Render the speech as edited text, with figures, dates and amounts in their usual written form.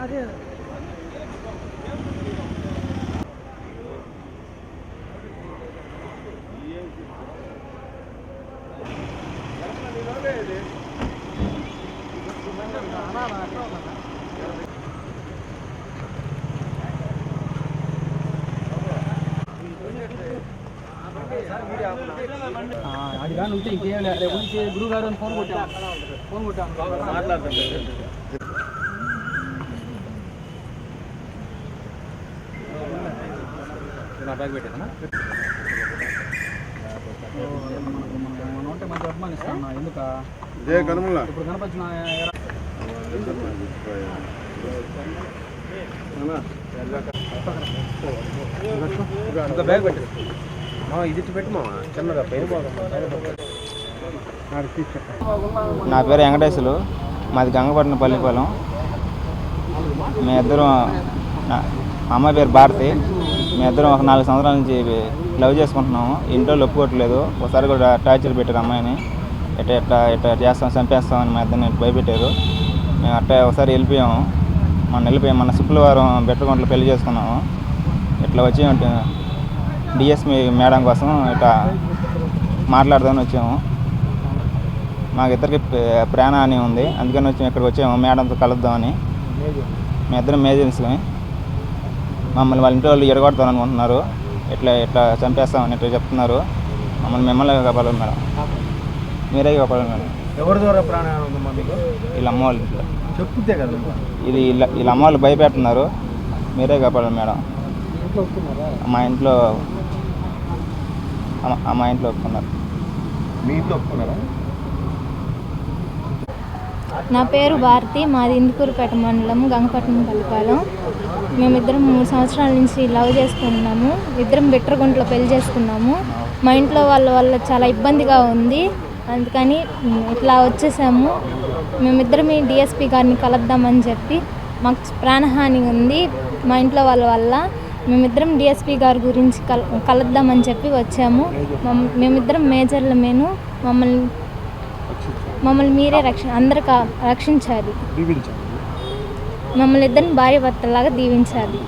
అది కానీ ఉంటే ఇంకేం లేదు. గురువు గారు ఫోన్ కొట్టాను మాట్లాడతాం. నా బ్యాగ్ పెట్టేదన్నా ఉంటే మంచి అభిమానిస్తాను. ఎందుక ఇప్పుడు కనపచ్చిన బ్యాగ్ పెట్టేది ఇది పెట్టమా చిన్నగా పైన. నా పేరు వెంకటేశ్వరు, మాది గంగపట్నం పల్లిపాలెం. మీ ఇద్దరం, అమ్మాయి పేరు భారతి. మీ ఇద్దరం ఒక 4 సంవత్సరాల నుంచి లవ్ చేసుకుంటున్నాము. ఇంట్లో ఒప్పుకోవట్లేదు. ఒకసారి కూడా టార్చర్ పెట్టారు అమ్మాయిని. ఎట్లా చేస్తాం, చంపేస్తామని మా ఇద్దరిని భయపెట్టారు. మేము అట్లా ఒకసారి వెళ్ళిపోయాము. మన శుక్రవారం బెట్టగుంటలో పెళ్లి చేసుకున్నాము. ఇట్లా వచ్చి డిఎస్పి మేడం కోసం ఇట్లా మాట్లాడదామని వచ్చాము. మాకు ఇద్దరికి ప్రాణహాని ఉంది, అందుకని ఇక్కడికి వచ్చాము మేడంతో కలుద్దామని. మీ ఇద్దరం మేజెన్స్ని మమ్మల్ని వాళ్ళ ఇంట్లో వాళ్ళు ఎడగొడతారు అనుకుంటున్నారు. ఇట్లా చంపేస్తామని ఇట్లా చెప్తున్నారు. మిమ్మల్ని కాపాడాలి మేడం, మీరే కాపాడాలి మేడం. ఎవరి ద్వారా ప్రాణహాని ఉందమ్మా మీకు? వీళ్ళ అమ్మ వాళ్ళు చెప్తే కదా వీళ్ళ అమ్మ వాళ్ళు భయపెడుతున్నారు. మీరే కాపాడాలి మేడం. మా ఇంట్లో ఒప్పుకున్నారు. మీ ఇంట్లో ఒప్పుకున్నారా? నా పేరు భారతి, మాది ఇందుకూరుపేట మండలం, గంగపట్నం పల్లిపాలెం. మేమిద్దరం 3 సంవత్సరాల నుంచి లవ్ చేసుకున్నాము. ఇద్దరం బిట్రగుంటలో పెళ్లి చేసుకున్నాము. మా ఇంట్లో వాళ్ళ చాలా ఇబ్బందిగా ఉంది, అందుకని ఇట్లా వచ్చేసాము. మేమిద్దరం డిఎస్పి గారిని కలుద్దామని చెప్పి, మాకు ప్రాణహాని ఉంది మా ఇంట్లో వాళ్ళ వల్ల. మేమిద్దరం డిఎస్పి గారి గురించి కలుద్దామని చెప్పి వచ్చాము. మేమిద్దరం మేజర్లమేను. మమ్మల్ని మీరే అందరికీ రక్షించాలి. మమ్మల్ని ఇద్దరిని భార్య భర్తలాగా దీవించాలి.